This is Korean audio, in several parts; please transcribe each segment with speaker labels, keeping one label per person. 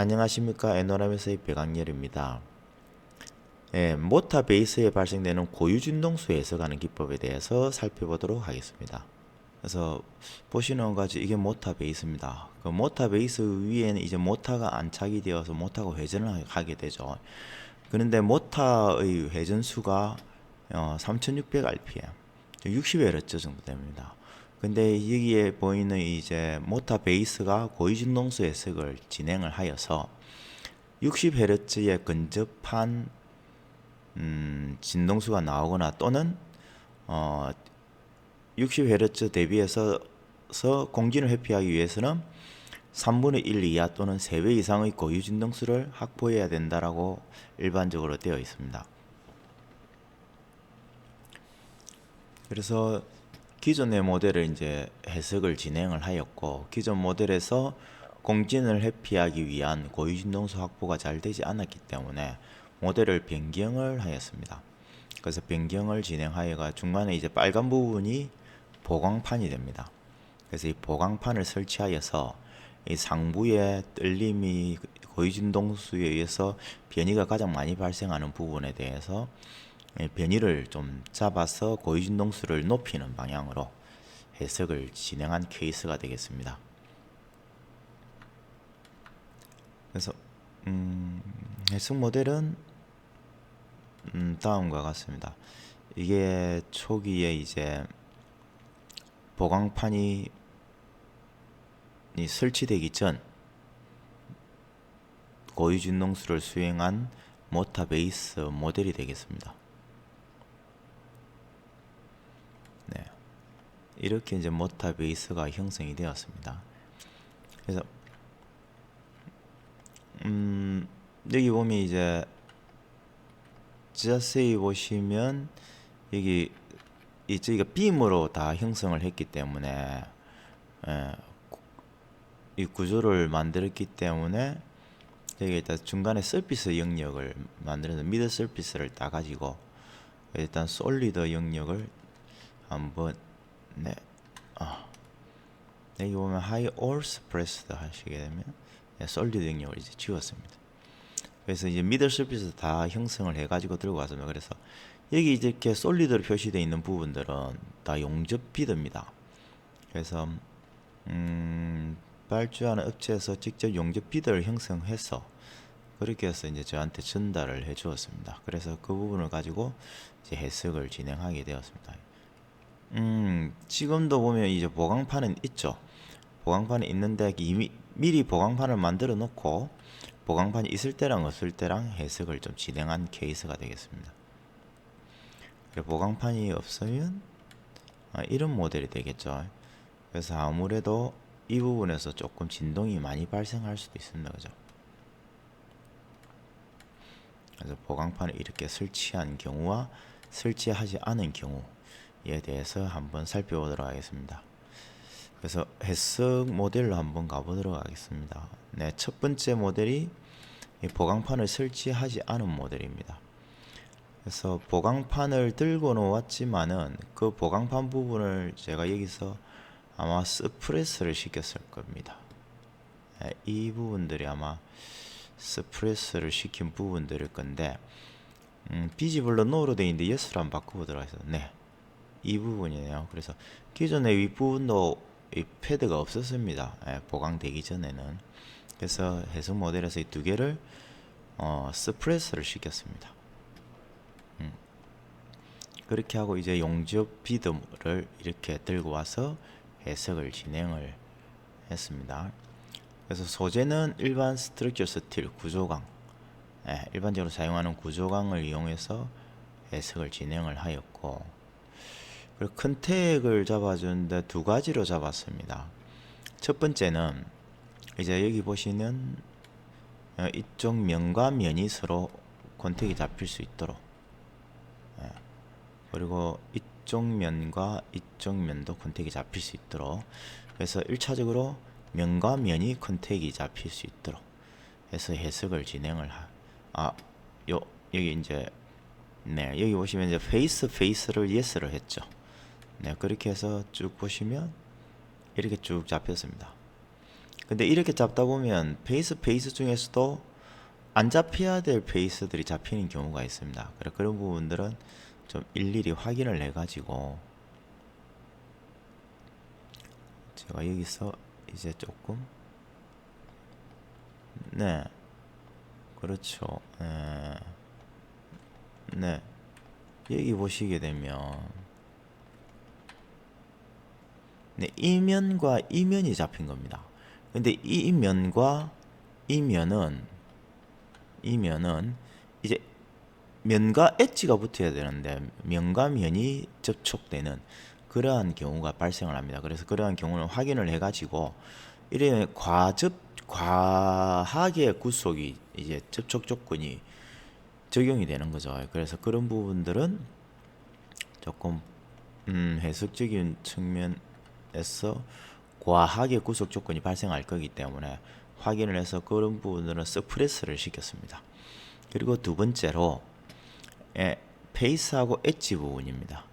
Speaker 1: 안녕하십니까. 에노라메스의 백악열입니다. 모타 베이스에 발생되는 고유진동수 해석하는 기법에 대해서 살펴보도록 하겠습니다. 그래서 보시는 것 같이 이게 모타 베이스입니다. 그 모타 베이스 위에는 이제 모타가 안착이 되어서 모타가 회전을 하게 되죠. 그런데 모타의 회전수가 3600rpm, 60Hz 정도 됩니다. 근데 여기에 보이는 이제 모타 베이스가 고유진동수 해석을 진행을 하여서 60Hz에 근접한 진동수가 나오거나 또는 60Hz 대비해서 공진을 회피하기 위해서는 3분의 1 이하 또는 3배 이상의 고유 진동수를 확보해야 된다라고 일반적으로 되어 있습니다. 그래서 기존의 모델을 이제 해석을 진행을 하였고, 기존 모델에서 공진을 회피하기 위한 고유 진동수 확보가 잘 되지 않았기 때문에 모델을 변경을 하였습니다. 그래서 변경을 진행하여가 중간에 이제 빨간 부분이 보강판이 됩니다. 그래서 이 보강판을 설치하여서 이 상부의 떨림이 고유 진동수에 의해서 변이가 가장 많이 발생하는 부분에 대해서 변이를 좀 잡아서 고유 진동수를 높이는 방향으로 해석을 진행한 케이스가 되겠습니다. 그래서 해석 모델은 다음과 같습니다. 이게 초기에 이제 보강판이 설치되기 전 고유 진동수를 수행한 모타 베이스 모델이 되겠습니다. 네, 이렇게 이제 모타 베이스가 형성이 되었습니다. 그래서 여기 보면 이제 자세히 보시면 여기 저희가 빔으로 다 형성을 했기 때문에 이 구조를 만들었기 때문에 여기 일단 중간에 서피스 영역을 만들어서 미드 서피스를 따 가지고 일단 솔리드 영역을 한번 여기 보면 하이 올 스프레스드 하시게 되면 솔리드 영역을 이제 지웠습니다. 그래서 이제 미드 서피스 다 형성을 해가지고 들고 왔습니다. 그래서 여기 이렇게 솔리드로 표시되어 있는 부분들은 다 용접 비드입니다. 그래서 발주하는 업체에서 직접 용접 비드를 형성해서 그렇게 해서 이제 저한테 전달을 해 주었습니다. 그래서 그 부분을 가지고 이제 해석을 진행하게 되었습니다. 지금도 보면 이제 보강판은 있죠. 보강판이 있는데 미리 보강판을 만들어 놓고 보강판이 있을 때랑 없을 때랑 해석을 좀 진행한 케이스가 되겠습니다. 보강판이 없으면 이런 모델이 되겠죠. 그래서 아무래도 이 부분에서 조금 진동이 많이 발생할 수도 있습니다. 그죠? 그래서 보강판을 이렇게 설치한 경우와 설치하지 않은 경우에 대해서 한번 살펴보도록 하겠습니다. 그래서 해석 모델로 한번 가보도록 하겠습니다. 네, 첫 번째 모델이 보강판을 설치하지 않은 모델입니다. 그래서 보강판을 들고 놓았지만은 그 보강판 부분을 제가 여기서 아마 스프레스를 시켰을 겁니다. 이 부분들이 아마 스프레스를 시킨 부분들일 건데 비지블러 노로 되어 있는데 예스로 한번 바꿔보도록 하겠습니다. 네, 이 부분이네요. 그래서 기존의 윗부분도 이 패드가 없었습니다. 보강되기 전에는. 그래서 해석 모델에서 이 두 개를 스프레스를 시켰습니다. 그렇게 하고 이제 용접 비드를 이렇게 들고 와서 해석을 진행을 했습니다. 그래서 소재는 일반 스트럭처 스틸 구조강, 일반적으로 사용하는 구조강을 이용해서 해석을 진행을 하였고, 그리고 컨택을 잡아주는데 두 가지로 잡았습니다. 첫 번째는 이제 여기 보시는 이쪽 면과 면이 서로 컨택이 잡힐 수 있도록, 그리고 이쪽 면과 이쪽 면도 컨택이 잡힐 수 있도록, 그래서 1차적으로 면과 면이 컨택이 잡힐 수 있도록 해서 해석을 진행을 여기 이제 여기 보시면 이제 페이스를 예스를 했죠. 네, 그렇게 해서 쭉 보시면 이렇게 쭉 잡혔습니다. 근데 이렇게 잡다 보면 페이스 중에서도 안 잡혀야 될 페이스들이 잡히는 경우가 있습니다. 그래 그런 부분들은 좀 일일이 확인을 해 가지고 제가 여기서 이제 조금 네 그렇죠. 네 여기 보시게 되면 네, 이면과 이면이 잡힌 겁니다. 근데 이면과 이면은 이제 면과 엣지가 붙어야 되는데 면과 면이 접촉되는 그러한 경우가 발생을 합니다. 그래서 그러한 경우는 확인을 해가지고 이래 과하게 구속이 이제 접촉 조건이 적용이 되는 거죠. 그래서 그런 부분들은 조금 해석적인 측면에서 과하게 구속 조건이 발생할 거기 때문에 확인을 해서 그런 부분들은 서프레스를 시켰습니다. 그리고 두 번째로 페이스하고 엣지 부분입니다.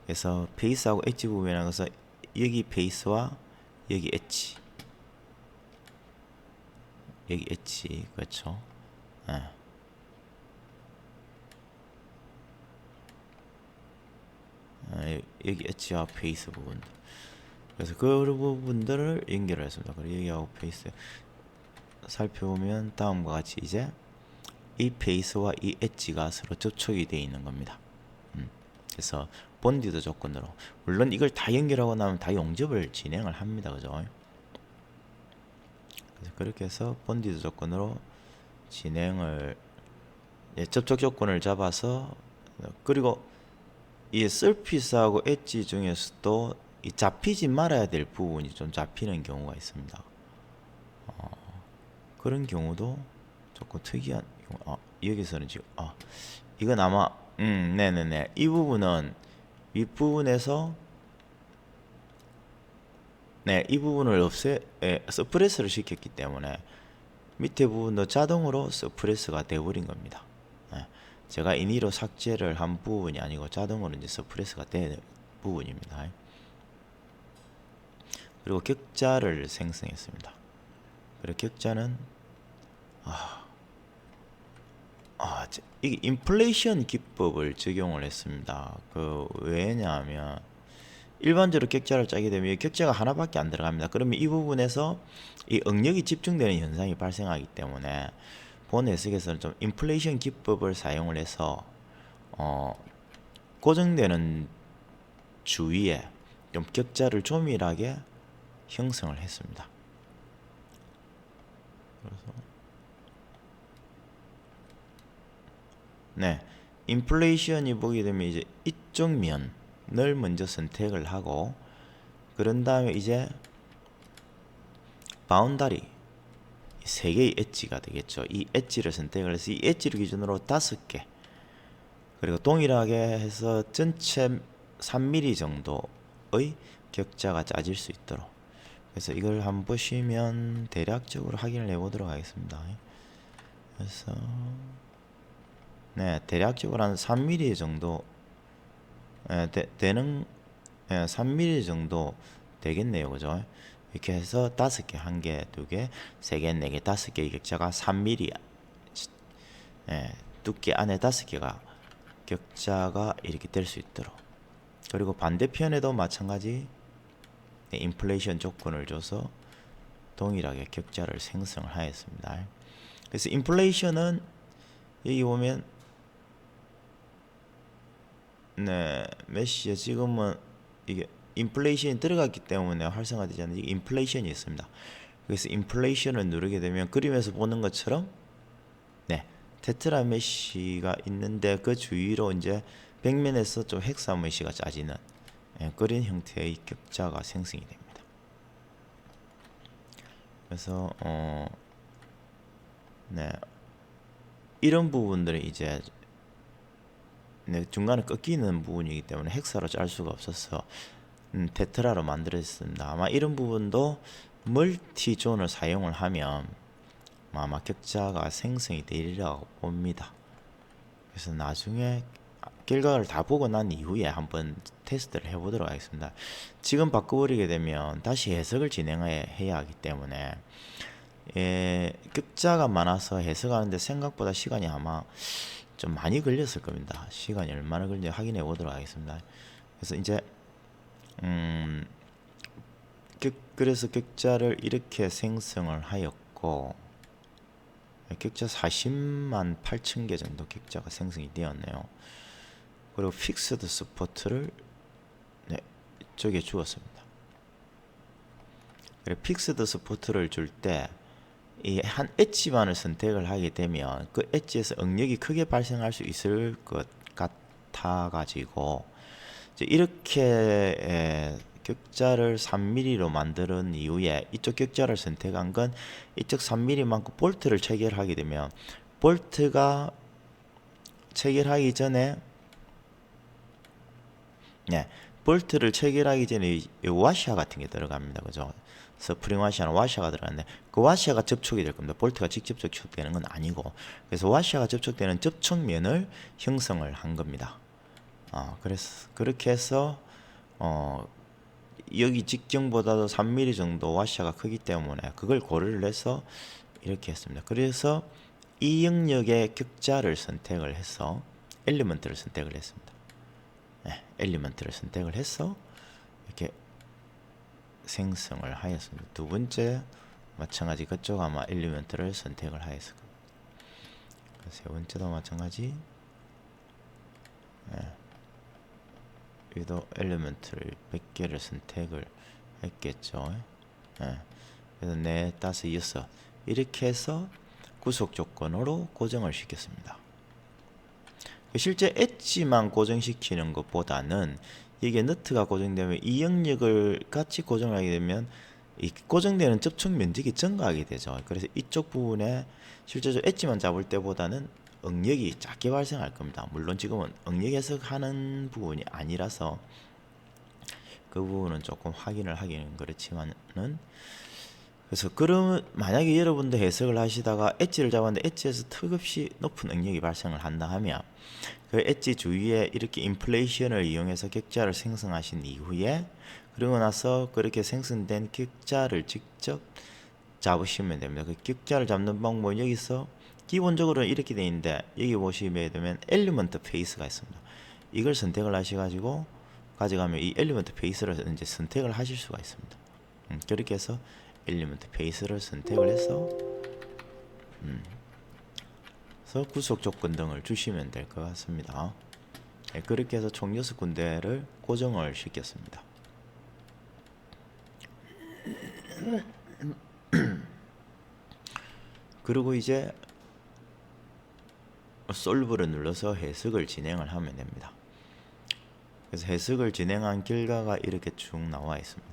Speaker 1: 그래서 페이스하고 엣지 부분이라는 것은 여기 페이스와 여기 엣지 그렇죠. 여기 엣지와 페이스 부분. 그래서 그 부분들을 연결을 했습니다. 그리고 여기하고 페이스 살펴보면 다음과 같이 이제 이 페이스와 이 엣지가 서로 접촉이 되어 있는 겁니다. 그래서 본디드 조건으로 물론 이걸 다 연결하고 나면 다 용접을 진행을 합니다. 그죠? 그래서 그렇게 해서 본디드 조건으로 진행을 접촉 조건을 잡아서 그리고 이 서피스하고 엣지 중에서도 이 잡히지 말아야 될 부분이 좀 잡히는 경우가 있습니다. 그런 경우도 조금 특이한 경우. 여기서는 지금 이건 아마 네네네 이 부분은 윗부분에서 이 부분을 서프레스를 시켰기 때문에 밑에 부분도 자동으로 서프레스가 되어버린 겁니다. 제가 인위로 삭제를 한 부분이 아니고 자동으로 이제 서프레스가 되는 부분입니다. 그리고 격자를 생성했습니다. 그리고 격자는 이게 인플레이션 기법을 적용을 했습니다. 왜냐하면 일반적으로 격자를 짜게 되면 격자가 하나밖에 안 들어갑니다. 그러면 이 부분에서 이 응력이 집중되는 현상이 발생하기 때문에 본 해석에서는 좀 인플레이션 기법을 사용을 해서 고정되는 주위에 좀 격자를 조밀하게 형성을 했습니다. 그래서 인플레이션이 보게 되면 이제 이쪽 면을 먼저 선택을 하고 그런 다음에 이제 바운다리 세 개의 엣지가 되겠죠. 이 엣지를 선택을 해서 이 엣지를 기준으로 5개 그리고 동일하게 해서 전체 3mm 정도의 격자가 짜질 수 있도록 그래서 이걸 한번 보시면 대략적으로 확인을 해보도록 하겠습니다. 그래서 대략적으로 한 3mm 정도 되는 3mm 정도 되겠네요. 그죠? 이렇게 해서 5개, 1개, 2개, 3개, 4개, 5개의 격자가 3mm 두께 안에 5개가 격자가 이렇게 될 수 있도록 그리고 반대편에도 마찬가지 인플레이션 조건을 줘서 동일하게 격자를 생성을 하였습니다. 그래서 인플레이션은 여기 보면 메시에 지금은 이게 인플레이션이 들어갔기 때문에 활성화되지 않는 인플레이션이 있습니다. 그래서 인플레이션을 누르게 되면 그림에서 보는 것처럼 테트라 메시가 있는데 그 주위로 이제 벽면에서 좀 헥사 메시가 짜지는 그런 형태의 격자가 생성이 됩니다. 그래서 이런 부분들이 이제 중간에 꺾이는 부분이기 때문에 헥사로 짤 수가 없어서 테트라로 만들어졌습니다. 아마 이런 부분도 멀티존을 사용을 하면 아마 격자가 생성이 되리라고 봅니다. 그래서 나중에 결과를 다 보고 난 이후에 한번 테스트를 해보도록 하겠습니다. 지금 바꿔버리게 되면 다시 해석을 진행해야 하기 때문에 격자가 많아서 해석하는데 생각보다 시간이 아마 좀 많이 걸렸을 겁니다. 시간이 얼마나 걸리는지 확인해 보도록 하겠습니다. 그래서 이제 그래서 격자를 이렇게 생성을 하였고, 격자 40만 8천 개 정도 격자가 생성이 되었네요. 그리고 픽스드 스포트를 이쪽에 주었습니다. 그래, 픽스드 스포트를 줄 때 이 한 엣지만을 선택을 하게 되면 그 엣지에서 응력이 크게 발생할 수 있을 것 같아 가지고 이렇게 격자를 3mm로 만드는 이후에 이쪽 격자를 선택한 건 이쪽 3mm만큼 볼트를 체결하게 되면, 볼트가 체결하기 전에 볼트를 체결하기 전에 와샤 같은 게 들어갑니다. 그죠? 스프링 와샤나 와샤가 들어가는데 그 와샤가 접촉이 될 겁니다. 볼트가 직접 접촉되는 건 아니고, 그래서 와샤가 접촉되는 접촉면을 형성을 한 겁니다. 그래서 그렇게 해서 여기 직경보다도 3mm 정도 와샤가 크기 때문에 그걸 고려를 해서 이렇게 했습니다. 그래서 이 영역의 격자를 선택을 해서 엘리먼트를 선택을 했습니다. 엘리먼트를 선택을 해서 이렇게 생성을 하였습니다. 두 번째 마찬가지 그쪽 아마 엘리먼트를 선택을 하였을 겁니다. 세 번째도 마찬가지. 여기도 엘리먼트를 100개를 선택을 했겠죠. 그래서 4, 5, 6 이렇게 해서 구속 조건으로 고정을 시켰습니다. 실제 엣지만 고정시키는 것보다는 이게 너트가 고정되면 이 영역을 같이 고정을 하게 되면 이 고정되는 접촉 면적이 증가하게 되죠. 그래서 이쪽 부분에 실제적으로 엣지만 잡을 때보다는 응력이 작게 발생할 겁니다. 물론 지금은 응력 해석하는 부분이 아니라서 그 부분은 조금 확인을 하기는 그렇지만은, 그래서 그럼 만약에 여러분도 해석을 하시다가 엣지를 잡았는데 엣지에서 턱없이 높은 응력이 발생을 한다 하면 그 엣지 주위에 이렇게 인플레이션을 이용해서 격자를 생성하신 이후에, 그러고 나서 그렇게 생성된 격자를 직접 잡으시면 됩니다. 그 격자를 잡는 방법은 여기서 기본적으로 이렇게 되어 있는데, 여기 보시면 되면 엘리먼트 페이스가 있습니다. 이걸 선택을 하셔가지고 가져가면 이 엘리먼트 페이스를 이제 선택을 하실 수가 있습니다. 그렇게 해서 엘리먼트 페이스를 선택을 해서 그래서 구속 조건 등을 주시면 될 것 같습니다. 그렇게 해서 총 6군데를 고정을 시켰습니다. 그리고 이제 솔브를 눌러서 해석을 진행을 하면 됩니다. 그래서 해석을 진행한 결과가 이렇게 쭉 나와 있습니다.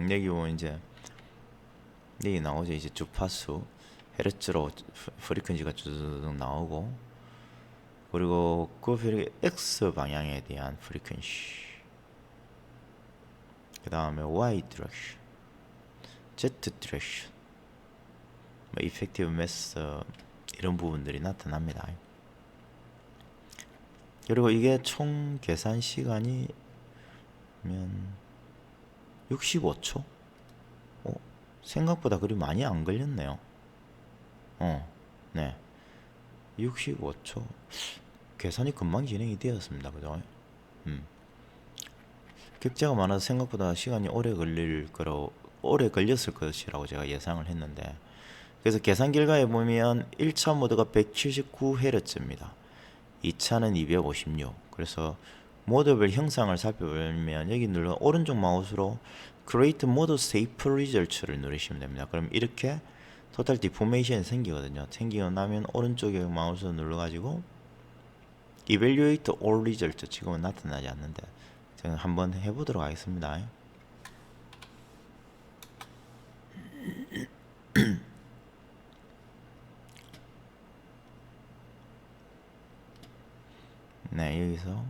Speaker 1: 여기 보면 이제 여기 나오죠. 이제 주파수 헤르츠로 프리퀀시가 쭉 나오고, 그리고 그 X 방향에 대한 프리퀀시, 그 다음에 Y 디렉션, Z 디렉션, 이펙티브 매스 이런 부분들이 나타납니다. 그리고 이게 총 계산 시간이 65초? 생각보다 그리 많이 안 걸렸네요. 네. 65초. 계산이 금방 진행이 되었습니다. 그죠? 격자가 많아서 생각보다 시간이 오래 걸렸을 것이라고 제가 예상을 했는데, 그래서 계산 결과에 보면 1차 모드가 179Hz입니다. 2차는 256. 그래서 모드별 형상을 살펴보면 여기 눌러 오른쪽 마우스로 Create Mode Safe Results를 누르시면 됩니다. 그럼 이렇게 토탈 디포메이션이 생기거든요. 생기고 나면 오른쪽에 마우스 눌러가지고 Evaluate All Results, 지금은 나타나지 않는데 제가 한번 해보도록 하겠습니다. 네, 여기서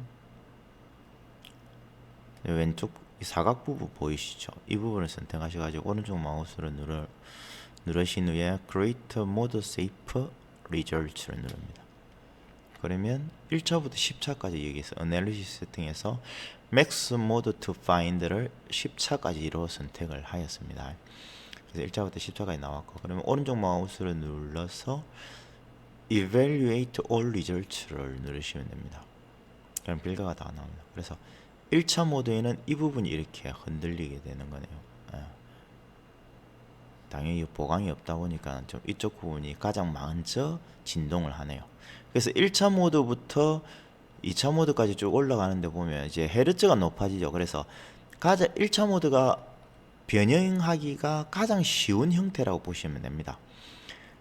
Speaker 1: 왼쪽 이 사각 부분 보이시죠? 이 부분을 선택하셔가지고 오른쪽 마우스를 누르신 후에 Create Mode Safe Results를 누릅니다. 그러면 1차부터 10차까지 여기서 Analysis 세팅에서 Max Mode to Find를 10차까지로 선택을 하였습니다. 그래서 1차부터 10차까지 나왔고, 그러면 오른쪽 마우스를 눌러서 Evaluate All Results를 누르시면 됩니다. 그럼 결과가 다 나옵니다. 그래서 1차 모드에는 이 부분이 이렇게 흔들리게 되는 거네요. 당연히 보강이 없다 보니까 좀 이쪽 부분이 가장 먼저 진동을 하네요. 그래서 1차 모드부터 2차 모드까지 쭉 올라가는데 보면 이제 헤르츠가 높아지죠. 그래서 가장 1차 모드가 변형하기가 가장 쉬운 형태라고 보시면 됩니다.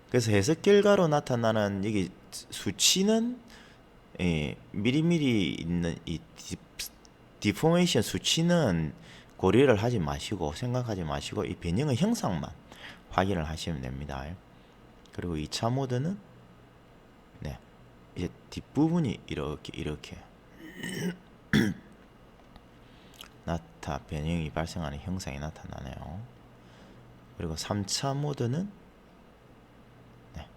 Speaker 1: 그래서 해석 결과로 나타나는 여기 수치는 미리미리 있는 이 디포메이션 수치는 고려를 하지 마시고 생각하지 마시고 이 변형의 형상만 확인을 하시면 됩니다. 그리고 2차 모드는 네, 이제 뒷부분이 이렇게 변형이 발생하는 형상이 나타나네요. 그리고 3차 모드는 네,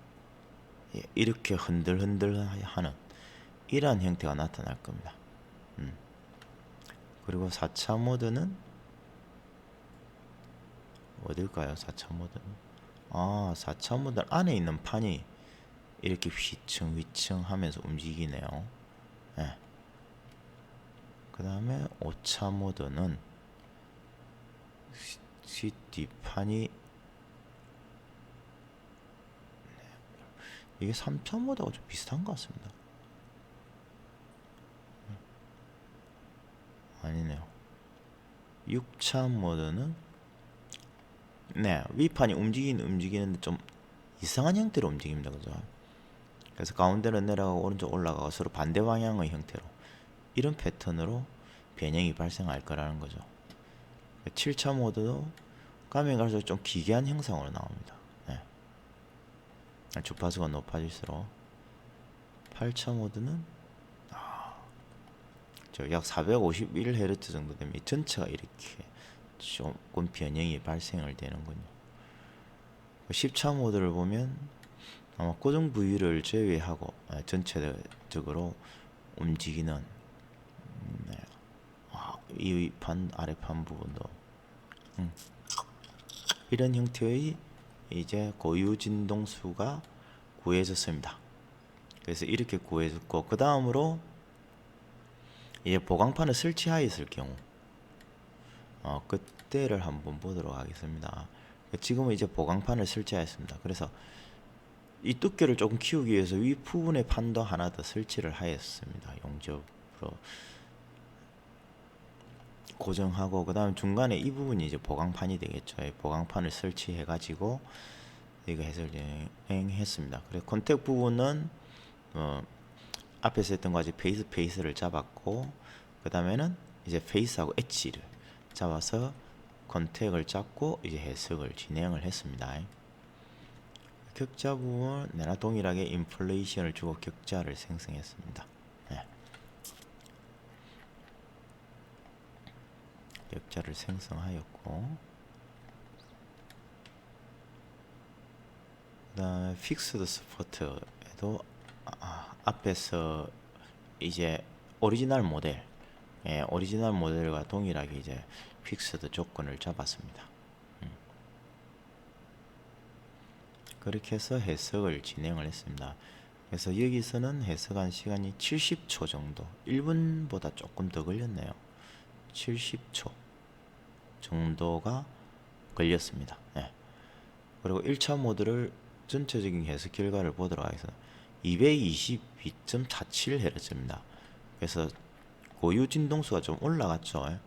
Speaker 1: 이렇게 흔들흔들하는 이러한 형태가 나타날 겁니다. 그리고 4차 모드는 어딜까요? 4차 모드는 4차 모드 안에 있는 판이 이렇게 휘청휘청 하면서 움직이네요. 네. 그 다음에 5차 모드는 뒷판이 이게 3차 모드하고 좀 비슷한 것 같습니다. 아니네요. 6차 모드는 네, 위판이 움직이는데 좀 이상한 형태로 움직입니다. 그죠? 그래서 가운데로 내려가고 오른쪽 올라가고 서로 반대 방향의 형태로 이런 패턴으로 변형이 발생할 거라는 거죠. 7차 모드도 가면 갈수록 좀 기괴한 형상으로 나옵니다. 네. 주파수가 높아질수록 8차 모드는 약 451Hz 정도 되면 전체가 이렇게 조금 변형이 발생을 되는군요. 10차 모드를 보면 아마 고정 부위를 제외하고 전체적으로 움직이는 이 판 아래판 부분도 이런 형태의 이제 고유 진동수가 구해졌습니다. 그래서 이렇게 구해졌고, 그 다음으로 이제 보강판을 설치하였을 경우 그때를 한번 보도록 하겠습니다. 지금은 이제 보강판을 설치하였습니다. 그래서 이 두께를 조금 키우기 위해서 위 부분에 판도 하나 더 설치를 하였습니다. 용접으로 고정하고, 그 다음 중간에 이 부분이 이제 보강판이 되겠죠. 보강판을 설치해 가지고 이거 해설 진행했습니다. 그래서 컨택 부분은 앞에서 했던 거 같이 페이스를 잡았고, 그 다음에는 이제 페이스하고 엣지를 잡아서 컨택을 잡고 이제 해석을 진행을 했습니다. 격자 부분 내나 동일하게 인플레이션을 주고 격자를 생성했습니다. 네. 격자를 생성하였고, 그 다음에 픽스드 스포트에도 앞에서 이제 오리지널 모델과 동일하게 이제 픽스드 조건을 잡았습니다. 그렇게 해서 해석을 진행을 했습니다. 그래서 여기서는 해석한 시간이 70초 정도, 1분보다 조금 더 걸렸네요. 70초 정도가 걸렸습니다. 네. 그리고 1차 모드를 전체적인 해석 결과를 보도록 하겠습니다. 222.47Hz입니다. 그래서 고유 진동수가 좀 올라갔죠.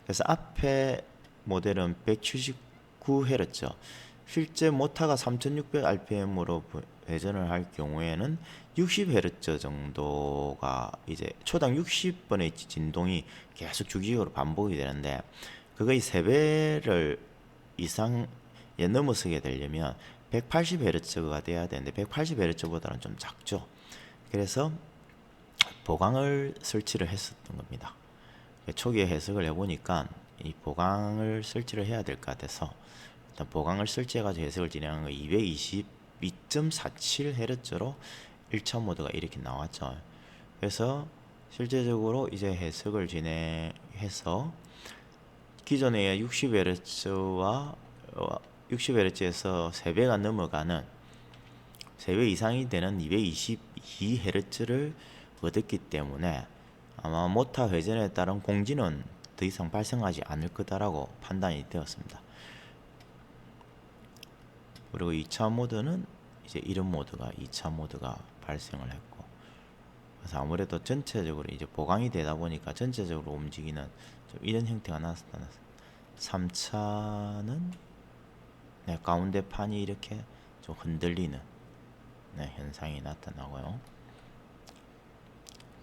Speaker 1: 그래서 앞에 모델은 179Hz, 실제 모타가 3600rpm으로 회전을 할 경우에는 60Hz 정도가 이제 초당 60번의 진동이 계속 주기적으로 반복이 되는데, 그거의 3배를 이상 넘어서게 되려면 180Hz가 돼야 되는데 180Hz보다는 좀 작죠. 그래서 보강을 설치를 했었던 겁니다. 초기에 해석을 해보니까 이 보강을 설치를 해야 될 것 같아서 일단 보강을 설치해가지고 해석을 진행한 거 222.47Hz로 1차 모드가 이렇게 나왔죠. 그래서 실제적으로 이제 해석을 진행해서 기존의 60Hz와 60Hz에서 3배가 넘어가는 3배 이상이 되는 222Hz를 얻었기 때문에 아마 모타 회전에 따른 공진은 더 이상 발생하지 않을 거다라고 판단이 되었습니다. 그리고 2차 모드는 이제 이런 모드가 2차 모드가 발생을 했고, 그래서 아무래도 전체적으로 이제 보강이 되다 보니까 전체적으로 움직이는 좀 이런 형태가 나타났습니다. 3차는 네, 가운데 판이 이렇게 좀 흔들리는 네, 현상이 나타나고요.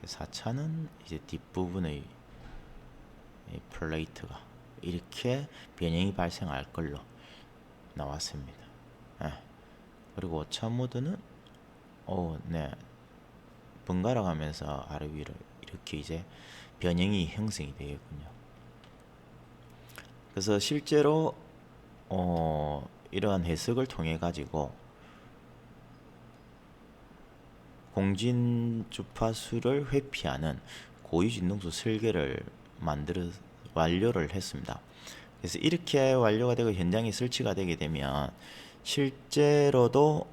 Speaker 1: 4차는 이제 뒷부분의 이 플레이트가 이렇게 변형이 발생할 걸로 나왔습니다. 네. 그리고 5차 모드는 네, 번갈아 가면서 아래 위로 이렇게 이제 변형이 형성이 되겠군요. 그래서 실제로 이러한 해석을 통해 가지고 공진 주파수를 회피하는 고위 진동수 설계를 완료를 했습니다. 그래서 이렇게 완료가 되고 현장에 설치가 되게 되면 실제로도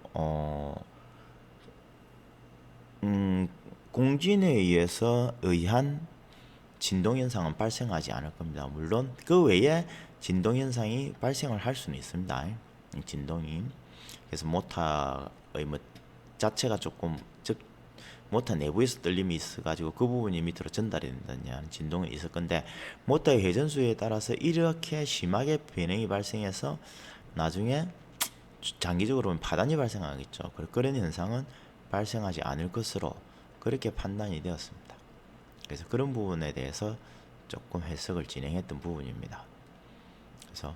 Speaker 1: 공진에 의해서 의한 진동 현상은 발생하지 않을 겁니다. 물론 그 외에 진동 현상이 발생을 할 수는 있습니다. 진동이. 그래서 모터의 자체가 조금 모터 내부에서 떨림이 있어가지고 그 부분이 밑으로 전달이 된다는 진동이 있을 건데, 모터의 회전수에 따라서 이렇게 심하게 변형이 발생해서 나중에 장기적으로 보면 파단이 발생하겠죠. 그런 현상은 발생하지 않을 것으로 그렇게 판단이 되었습니다. 그래서 그런 부분에 대해서 조금 해석을 진행했던 부분입니다. 그래서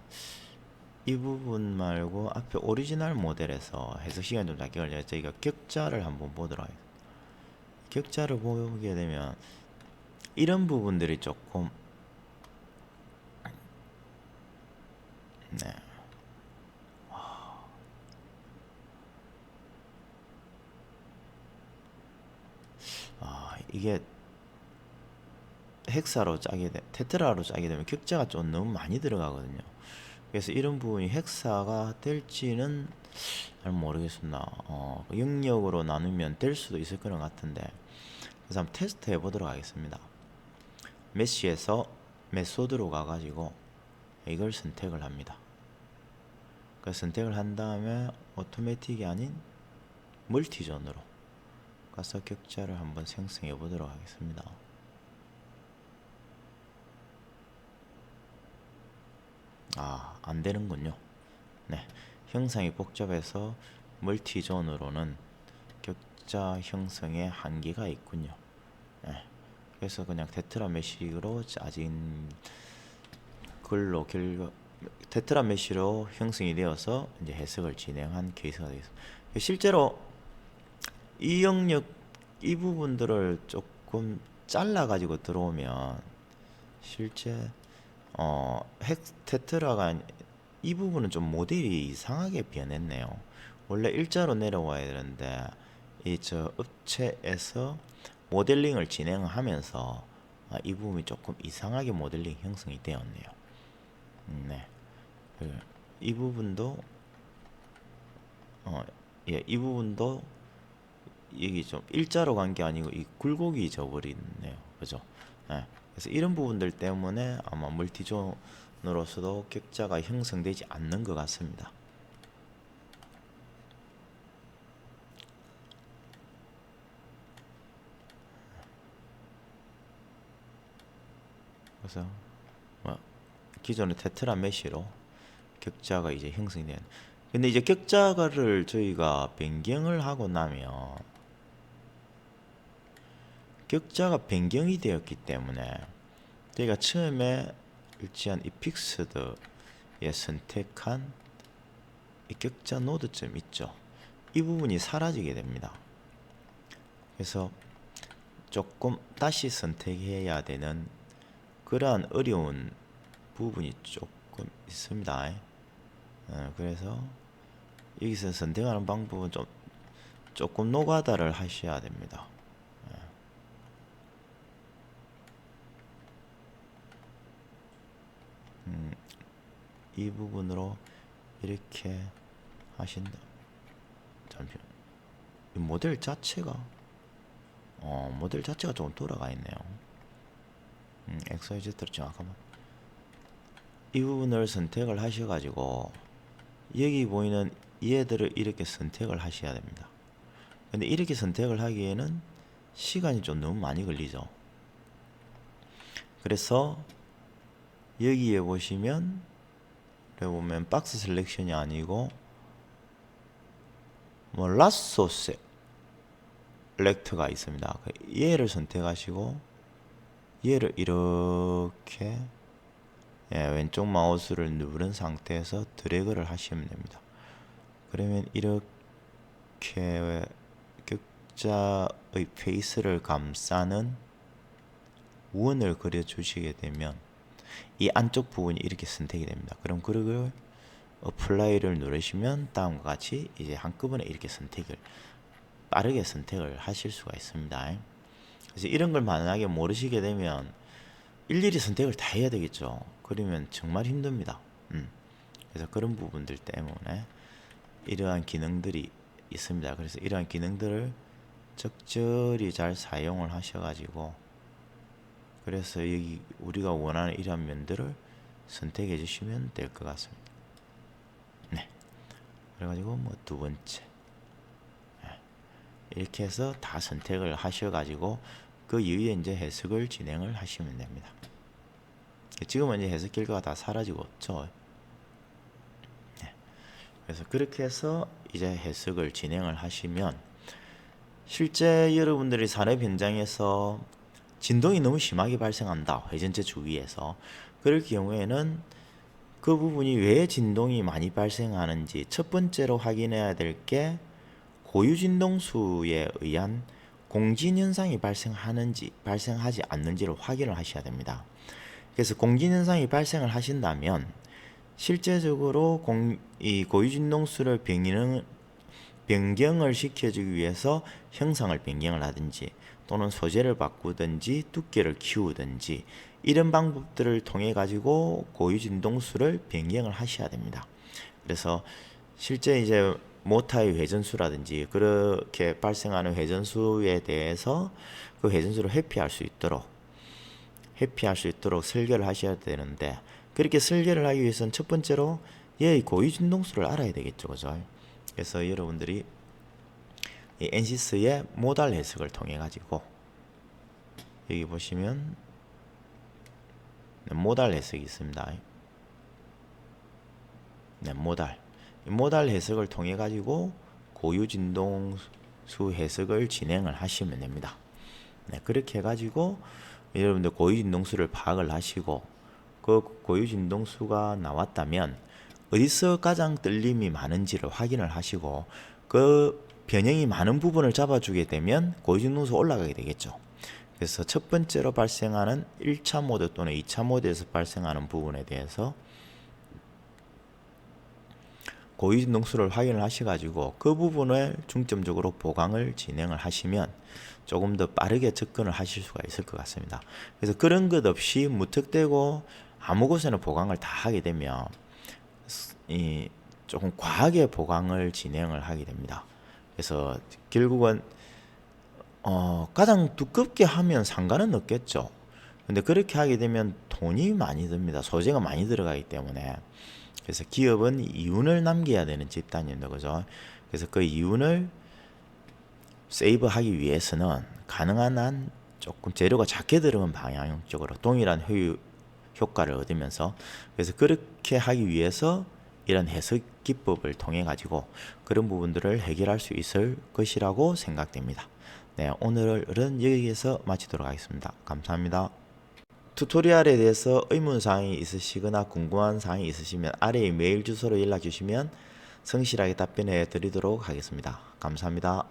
Speaker 1: 이 부분 말고 앞에 오리지널 모델에서 해석 시간이 좀 짧게 걸려서 저희가 격자를 한번 보도록 하겠습니다. 격자를 보게 되면 이런 부분들이 조금 네. 이게 헥사로 짜게 테트라로 짜게 되면 격자가 좀 너무 많이 들어가거든요. 그래서 이런 부분이 헥사가 될지는 잘 모르겠습니다. 영역으로 나누면 될 수도 있을 것 같은데, 그래서 한번 테스트 해보도록 하겠습니다. 메시에서 메소드로 가가지고 이걸 선택을 합니다. 그 선택을 한 다음에 오토매틱이 아닌 멀티존으로 가서 격자를 한번 생성해 보도록 하겠습니다. 안 되는군요. 네, 형상이 복잡해서 멀티존으로는 격자 형성에 한계가 있군요. 네, 그래서 그냥 테트라 메시로 짜진 글로 테트라 메시로 형성이 되어서 이제 해석을 진행한 케이스가 되겠습니다. 실제로 이 영역 이 부분들을 조금 잘라 가지고 들어오면 실제 테트라가 이 부분은 좀 모델이 이상하게 변했네요. 원래 일자로 내려와야 되는데 이 저 업체에서 모델링을 진행하면서 이 부분이 조금 이상하게 모델링 형성이 되었네요. 네, 이 부분도 이 부분도 이게 좀 일자로 간 게 아니고 이 굴곡이 져버리네요. 그죠? 네. 그래서 이런 부분들 때문에 아마 멀티존으로서도 격자가 형성되지 않는 것 같습니다. 그래서 기존의 테트라 메시로 격자가 이제 형성이 되는. 근데 이제 격자를 저희가 변경을 하고 나면 격자가 변경이 되었기 때문에 저희가 처음에 일치한 이 픽스드에 선택한 이 격자 노드점 있죠. 이 부분이 사라지게 됩니다. 그래서 조금 다시 선택해야 되는 그러한 어려운 부분이 조금 있습니다. 그래서 여기서 선택하는 방법은 조금 노가다를 하셔야 됩니다. 이 부분으로 이렇게 하신다. 잠시만. 이 모델 자체가 조금 돌아가 있네요. XYZ로 정확하면 이 부분을 선택을 하셔가지고 여기 보이는 얘들을 이렇게 선택을 하셔야 됩니다. 근데 이렇게 선택을 하기에는 시간이 좀 너무 많이 걸리죠. 그래서 여기에 보시면 박스 셀렉션이 아니고 뭐 라sso 셀렉트가 있습니다. 얘를 선택하시고 얘를 이렇게 왼쪽 마우스를 누른 상태에서 드래그를 하시면 됩니다. 그러면 이렇게 격자의 페이스를 감싸는 원을 그려 주시게 되면 이 안쪽 부분이 이렇게 선택이 됩니다. 그럼 그걸 어플라이를 누르시면 다음과 같이 이제 한꺼번에 이렇게 빠르게 선택을 하실 수가 있습니다. 그래서 이런 걸 만약에 모르시게 되면 일일이 선택을 다 해야 되겠죠. 그러면 정말 힘듭니다. 그래서 그런 부분들 때문에 이러한 기능들이 있습니다. 그래서 이러한 기능들을 적절히 잘 사용을 하셔가지고 그래서 여기 우리가 원하는 이러한 면들을 선택해 주시면 될 것 같습니다. 네. 그래가지고 뭐 두 번째 이렇게 해서 다 선택을 하셔가지고 그 이후에 이제 해석을 진행을 하시면 됩니다. 지금은 이제 해석 결과가 다 사라지고 없죠. 네. 그래서 그렇게 해서 이제 해석을 진행을 하시면 실제 여러분들이 산업 현장에서 진동이 너무 심하게 발생한다. 회전체 주위에서. 그럴 경우에는 그 부분이 왜 진동이 많이 발생하는지 첫 번째로 확인해야 될 게 고유 진동수에 의한 공진 현상이 발생하지 않는지를 확인을 하셔야 됩니다. 그래서 공진 현상이 발생을 하신다면 실제적으로 이 고유 진동수를 변경을 시켜주기 위해서 형상을 변경을 하든지 또는 소재를 바꾸든지 두께를 키우든지 이런 방법들을 통해 가지고 고유 진동수를 변경을 하셔야 됩니다. 그래서 실제 이제 모터의 회전수라든지 그렇게 발생하는 회전수에 대해서 그 회전수를 회피할 수 있도록 설계를 하셔야 되는데 그렇게 설계를 하기 위해서는 첫 번째로 얘의 고유 진동수를 알아야 되겠죠. 그죠? 그래서 여러분들이 이 엔시스의 모달 해석을 통해 가지고 여기 보시면 모달 해석이 있습니다. 네, 모달 해석을 통해 가지고 고유 진동수 해석을 진행을 하시면 됩니다. 네, 그렇게 해 가지고 여러분들 고유 진동수를 파악을 하시고 그 고유 진동수가 나왔다면 어디서 가장 떨림이 많은지를 확인을 하시고 그 변형이 많은 부분을 잡아주게 되면 고유 진동수 올라가게 되겠죠. 그래서 첫 번째로 발생하는 1차 모드 또는 2차 모드에서 발생하는 부분에 대해서 고유 진동수를 확인을 하셔가지고 그 부분을 중점적으로 보강을 진행을 하시면 조금 더 빠르게 접근을 하실 수가 있을 것 같습니다. 그래서 그런 것 없이 무턱대고 아무 곳에나 보강을 다 하게 되면 조금 과하게 보강을 진행을 하게 됩니다. 그래서 결국은 가장 두껍게 하면 상관은 없겠죠. 근데 그렇게 하게 되면 돈이 많이 듭니다. 소재가 많이 들어가기 때문에. 그래서 기업은 이윤을 남겨야 되는 집단입니다. 그죠? 그래서 그 이윤을 세이브하기 위해서는 가능한 한 조금 재료가 작게 들어간 방향 쪽으로 동일한 효과를 얻으면서 그래서 그렇게 하기 위해서 이런 해석 기법을 통해 가지고 그런 부분들을 해결할 수 있을 것이라고 생각됩니다. 네, 오늘은 여기에서 마치도록 하겠습니다. 감사합니다. 튜토리얼에 대해서 의문사항이 있으시거나 궁금한 사항이 있으시면 아래의 메일 주소로 연락 주시면 성실하게 답변해 드리도록 하겠습니다. 감사합니다.